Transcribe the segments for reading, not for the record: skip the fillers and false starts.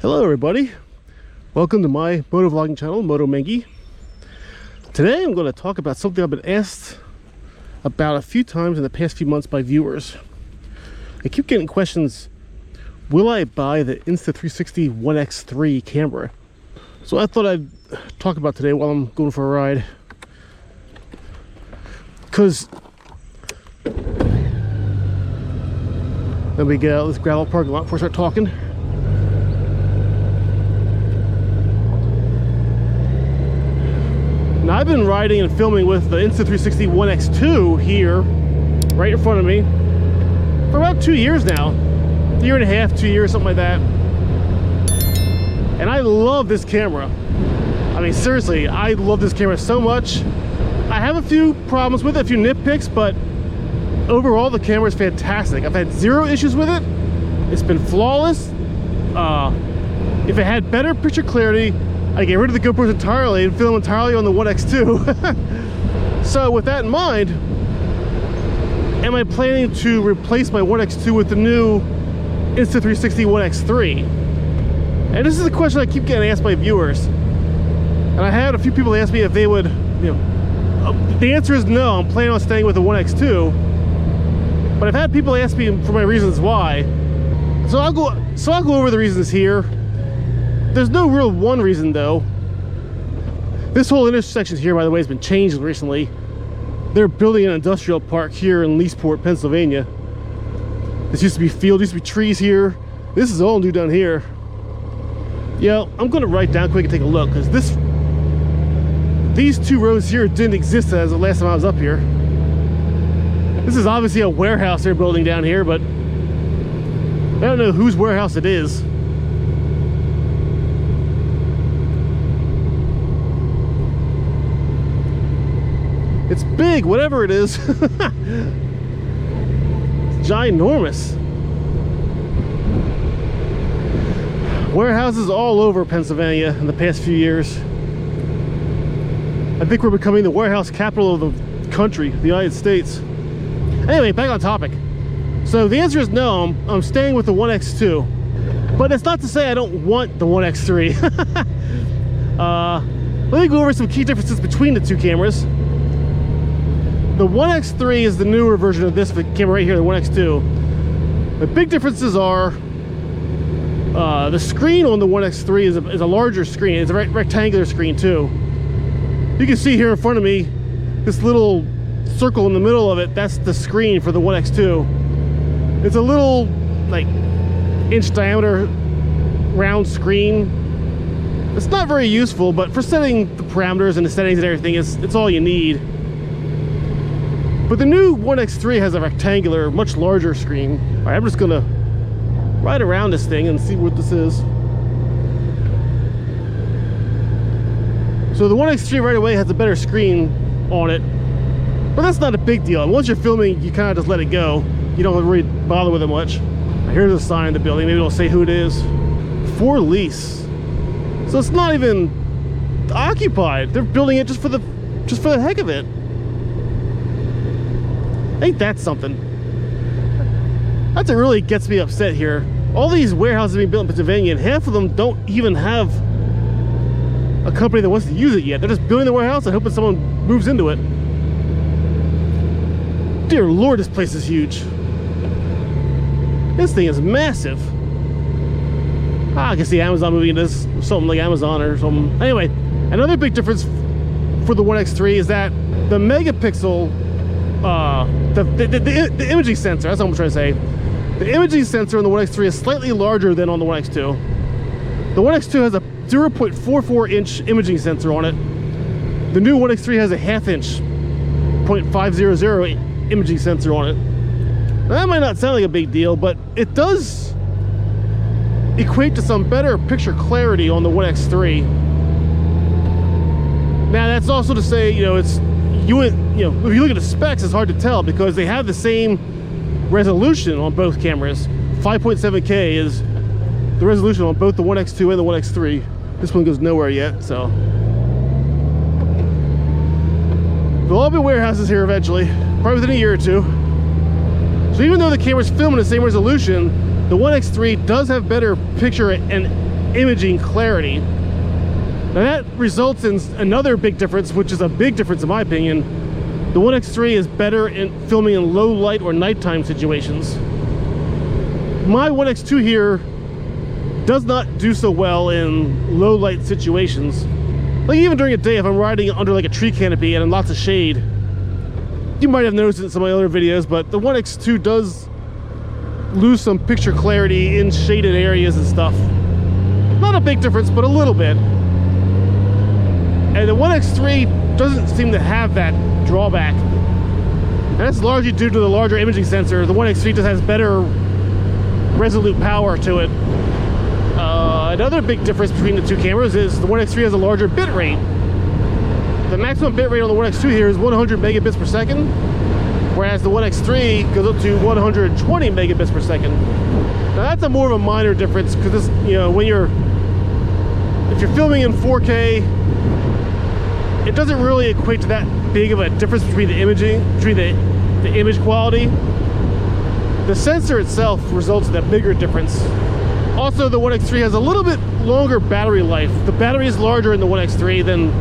Hello everybody, welcome to my motovlogging channel, Moto Mengy. Today I'm going to talk about something I've been asked about a few times in the past few months by viewers. I keep getting questions, will I buy the Insta360 One X2 camera? So I thought I'd talk about today while I'm going for a ride. Because let me get out of this gravel parking lot before I start talking. Now, I've been riding and filming with the Insta360 One X2 here, right in front of me, for about 2 years now. A year and a half, 2 years, something like that. And I love this camera. I mean, seriously, I love this camera so much. I have a few problems with it, a few nitpicks, but overall the camera is fantastic. I've had zero issues with it. It's been flawless. If it had better picture clarity, I get rid of the GoPros entirely and film entirely on the One X2. So with that in mind, am I planning to replace my One X2 with the new Insta360 One X3? And this is a question I keep getting asked by viewers. And I had a few people ask me if they would, the answer is no, I'm planning on staying with the One X2. But I've had people ask me for my reasons why. So I'll go over the reasons here. There's no real one reason though. This whole intersection here, by the way, has been changed recently. They're building an industrial park here in Leesport, Pennsylvania. This used to be field, used to be trees here. This is all new down here. Yeah, I'm gonna write down quick and take a look, because these two roads here didn't exist as the last time I was up here. This is obviously a warehouse they're building down here, but I don't know whose warehouse it is. It's big, whatever it is. It's ginormous. Warehouses all over Pennsylvania in the past few years. I think we're becoming the warehouse capital of the country, the United States. Anyway, back on topic. So the answer is no, I'm staying with the One X2. But it's not to say I don't want the One X3. Let me go over some key differences between the two cameras. The One X3 is the newer version of this camera right here, the One X2. The big differences are the screen on the One X3 is a larger screen. It's a rectangular screen too. You can see here in front of me, this little circle in the middle of it, that's the screen for the One X2. It's a little, like, inch diameter round screen. It's not very useful, but for setting the parameters and the settings and everything, it's all you need. But the new One X3 has a rectangular, much larger screen. All right, I'm just gonna ride around this thing and see what this is. So the One X3 right away has a better screen on it, but that's not a big deal. Once you're filming, you kind of just let it go. You don't really bother with it much. Here's a sign in the building. Maybe it'll say who it is. For lease. So it's not even occupied. They're building it just for the heck of it. Ain't that something? That's what really gets me upset here. All these warehouses being built in Pennsylvania, and half of them don't even have a company that wants to use it yet. They're just building the warehouse and hoping someone moves into it. Dear Lord, this place is huge. This thing is massive. I can see Amazon moving into this, something like Amazon or something. Anyway, another big difference for the One X3 is that the megapixel, the imaging sensor, that's what I'm trying to say. The imaging sensor on the One X3 is slightly larger than on the One X2. The One X2 has a 0.44 inch imaging sensor on it. The new One X3 has a half-inch 0.500 imaging sensor on it. Now, that might not sound like a big deal, but it does equate to some better picture clarity on the One X3. Now that's also to say, if you look at the specs, it's hard to tell because they have the same resolution on both cameras. 5.7K is the resolution on both the One X2 and the One X3. This one goes nowhere yet, so. There'll all be warehouses here eventually, probably within a year or two. So even though the camera's filming the same resolution, the One X3 does have better picture and imaging clarity. Now that results in another big difference, which is a big difference in my opinion. The One X3 is better in filming in low light or nighttime situations. My One X2 here does not do so well in low light situations. Like even during a day, if I'm riding under like a tree canopy and in lots of shade. You might have noticed it in some of my other videos, but the One X2 does lose some picture clarity in shaded areas and stuff. Not a big difference, but a little bit. And the One X3 doesn't seem to have that drawback. And that's largely due to the larger imaging sensor. The One X3 just has better resolute power to it. Another big difference between the two cameras is the One X3 has a larger bit rate. The maximum bit rate on the One X2 here is 100 megabits per second, whereas the One X3 goes up to 120 megabits per second. Now that's a more of a minor difference because this, you know, if you're filming in 4K, it doesn't really equate to that big of a difference between the image quality. The sensor itself results in a bigger difference. Also, the One X3 has a little bit longer battery life. The battery is larger in the One X3 than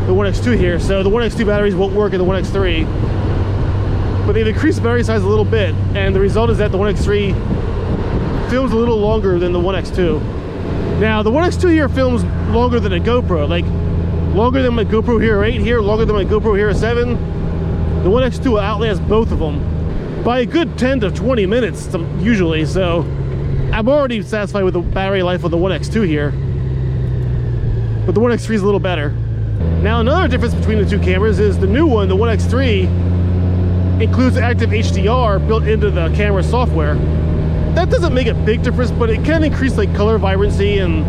the One X2 here, so the One X2 batteries won't work in the One X3. But they've increased the battery size a little bit, and the result is that the One X3 films a little longer than the One X2. Now, the One X2 here films longer than a GoPro, like longer than my GoPro Hero 8 here, longer than my GoPro Hero 7. The One X2 will outlast both of them by a good 10 to 20 minutes usually, so I'm already satisfied with the battery life of the One X2 here. But the One X3 is a little better. Now another difference between the two cameras is the new one, the One X3, includes active HDR built into the camera software. That doesn't make a big difference, but it can increase like color vibrancy and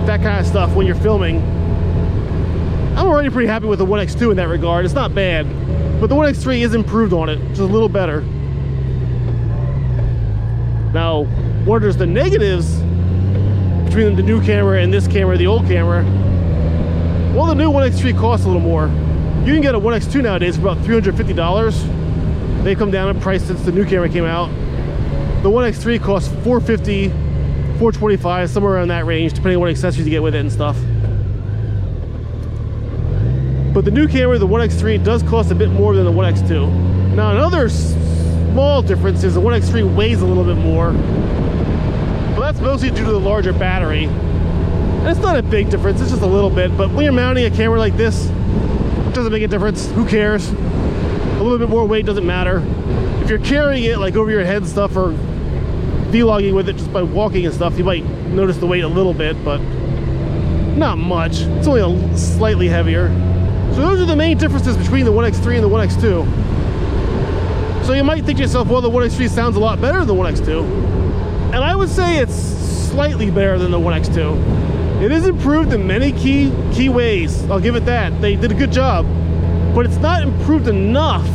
that kind of stuff when you're filming. I'm already pretty happy with the One X2 in that regard. It's not bad, but the One X3 is improved on it, just a little better. Now, what are the negatives between the new camera and this camera, the old camera? Well, the new One X3 costs a little more. You can get a One X2 nowadays for about $350. They've come down in price since the new camera came out. The One X3 costs $450, $425, somewhere around that range, depending on what accessories you get with it and stuff. But the new camera, the One X3, does cost a bit more than the One X2. Now, another small difference is the One X3 weighs a little bit more. But that's mostly due to the larger battery. And it's not a big difference, it's just a little bit. But when you're mounting a camera like this, it doesn't make a difference. Who cares? A little bit more weight doesn't matter. If you're carrying it like over your head and stuff, or vlogging with it just by walking and stuff, you might notice the weight a little bit, but not much. It's only slightly heavier. So those are the main differences between the One X3 and the One X2. So you might think to yourself, well, the One X3 sounds a lot better than the One X2. And I would say it's slightly better than the One X2. It is improved in many key ways. I'll give it that. They did a good job. But it's not improved enough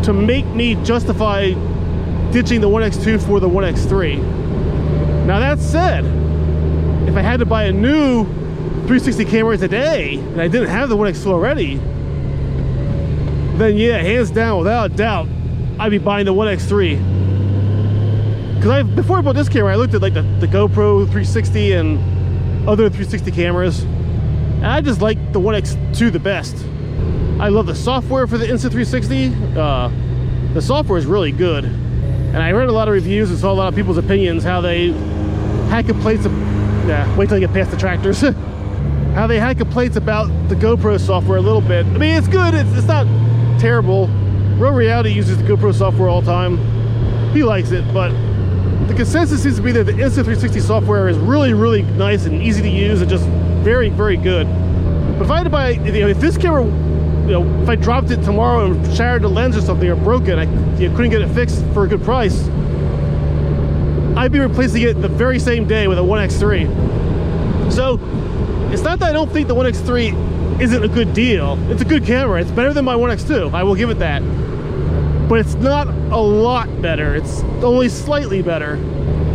to make me justify ditching the One X2 for the One X3. Now that said, if I had to buy a new 360 camera today, and I didn't have the One X2 already, then yeah, hands down, without a doubt, I'd be buying the One X3. Because before I bought this camera, I looked at like the GoPro 360 and other 360 cameras, and I just like the One X2 the best. I love the software for the Insta360. The software is really good. And I read a lot of reviews and saw a lot of people's opinions, how they had complaints wait till I get past the tractors. How they had complaints about the GoPro software a little bit. I mean, it's good, it's not terrible. Real Reality uses the GoPro software all the time. He likes it, but the consensus seems to be that the Insta360 software is really, really nice and easy to use and just very, very good. But if I had to buy, if this camera, if I dropped it tomorrow and shattered the lens or something or broke it, I couldn't get it fixed for a good price, I'd be replacing it the very same day with a One X3. So it's not that I don't think the One X3 isn't a good deal. It's a good camera. It's better than my One X2. I will give it that. But it's not a lot better. It's only slightly better.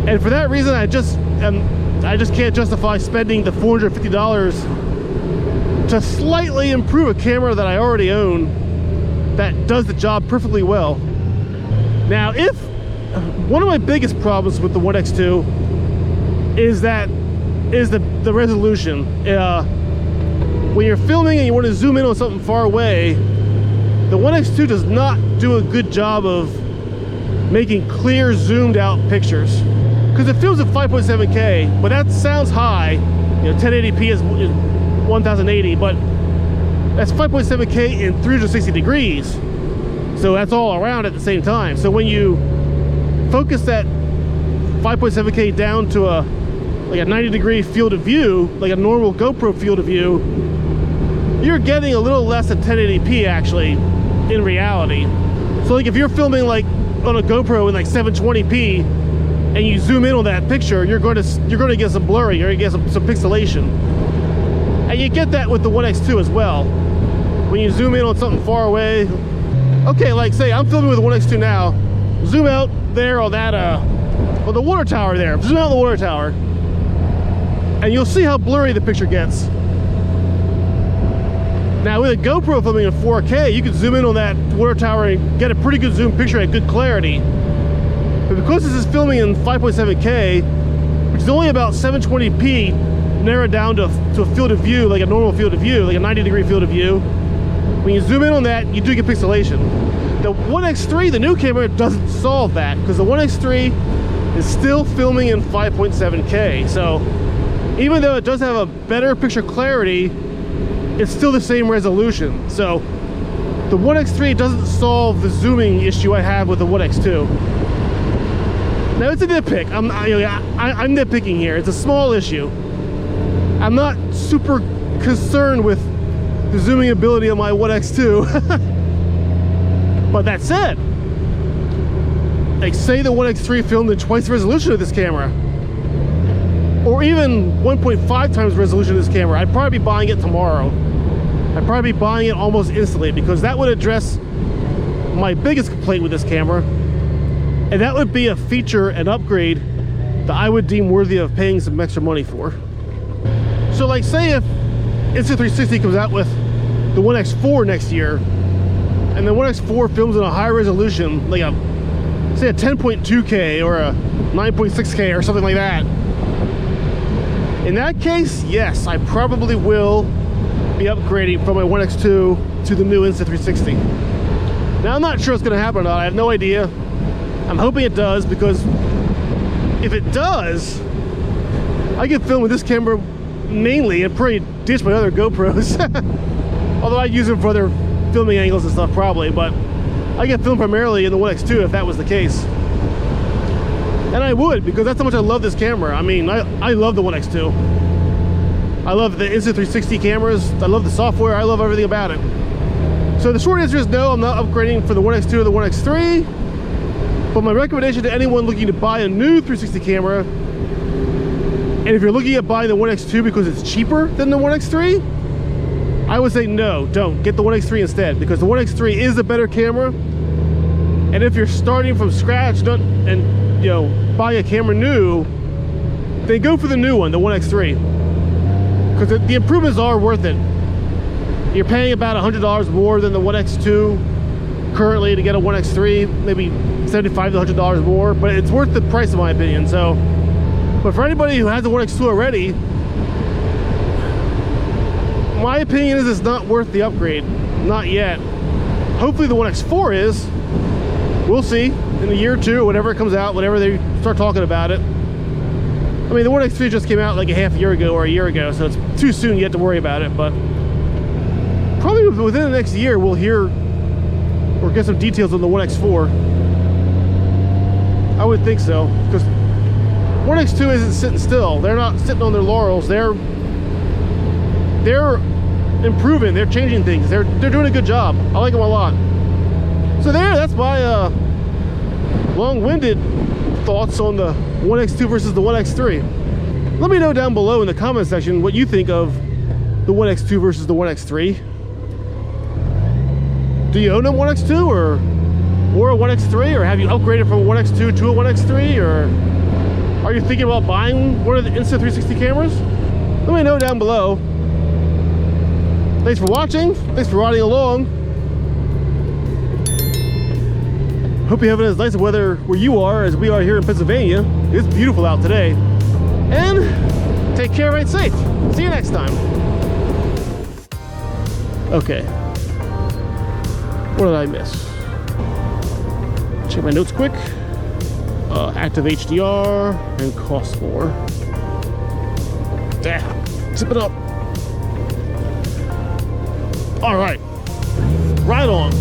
And for that reason, I just can't justify spending the $450 to slightly improve a camera that I already own that does the job perfectly well. Now, if one of my biggest problems with the One X2 is the resolution. When you're filming and you want to zoom in on something far away, the One X2 does not do a good job of making clear zoomed out pictures, because it films at 5.7K, but that sounds high. You know, 1080p is 1080, but that's 5.7K in 360 degrees, so that's all around at the same time. So when you focus that 5.7K down to a 90-degree field of view, like a normal GoPro field of view, you're getting a little less than 1080p actually in reality. So like if you're filming like on a GoPro in like 720p and you zoom in on that picture, you're going to get some blurry, you're going to get some pixelation. And you get that with the One X2 as well. When you zoom in on something far away, okay, like say I'm filming with the One X2 now, zoom out there on that on the water tower there, zoom out on the water tower, and you'll see how blurry the picture gets. Now with a GoPro filming in 4K, you can zoom in on that water tower and get a pretty good zoom picture at good clarity. But because this is filming in 5.7K, which is only about 720p narrowed down to a field of view, like a normal field of view, like a 90-degree field of view, when you zoom in on that, you do get pixelation. The One X3, the new camera, doesn't solve that, because the One X3 is still filming in 5.7K. So even though it does have a better picture clarity, it's still the same resolution. So the One X3 doesn't solve the zooming issue I have with the One X2. Now it's a nitpick. I'm nitpicking here. It's a small issue. I'm not super concerned with the zooming ability of my One X2. But that said, like say the One X3 filmed in twice the resolution of this camera, or even 1.5 times the resolution of this camera, I'd probably be buying it tomorrow. I'd probably be buying it almost instantly, because that would address my biggest complaint with this camera, and that would be a feature and upgrade that I would deem worthy of paying some extra money for. So like say if Insta360 comes out with the One X4 next year, and the One X4 films in a high resolution, like say a 10.2K or a 9.6K or something like that, in that case, yes, I probably will be upgrading from my One X2 to the new Insta360. Now I'm not sure it's going to happen or not. I have no idea. I'm hoping it does, because if it does, I can film with this camera mainly and pretty ditch my other GoPros. Although I'd use them for other filming angles and stuff probably, but I can film primarily in the One X2 if that was the case. And I would, because that's how much I love this camera. I mean, I love the One X2. I love the Insta360 cameras. I love the software. I love everything about it. So the short answer is no, I'm not upgrading for the One X2 or the One X3. But my recommendation to anyone looking to buy a new 360 camera, and if you're looking at buying the One X2 because it's cheaper than the One X3, I would say no, don't. Get the One X3 instead, because the One X3 is a better camera. And if you're starting from scratch and you know, buy a camera new, then go for the new one, the One X3, because the improvements are worth it. You're paying about $100 more than the One X2 currently to get a One X3, maybe $75 to $100 more, but it's worth the price in my opinion. So, but for anybody who has the One X2 already, my opinion is it's not worth the upgrade, not yet. Hopefully the One X4 is. We'll see in a year or two, whenever it comes out, whenever they start talking about it. I mean, the One X3 just came out like a half year ago or a year ago, so it's too soon yet to worry about it, but probably within the next year we'll hear or get some details on the One X4. I would think so, because One X2 isn't sitting still. They're not sitting on their laurels. They're improving. They're changing things. They're doing a good job. I like them a lot. So that's my long-winded thoughts on the One X2 versus the One X3. Let me know down below in the comment section what you think of the One X2 versus the One X3. Do you own a One X2 or a One X3, or have you upgraded from a One X2 to a One X3, or are you thinking about buying one of the Insta360 cameras? Let me know down below. Thanks for watching. Thanks for riding along. Hope you're having as nice weather where you are as we are here in Pennsylvania. It's beautiful out today. And Take care, ride safe. See you next time. Okay. What did I miss? Check my notes quick. Active HDR and cost more. Damn. Zip it up. All right. Right on.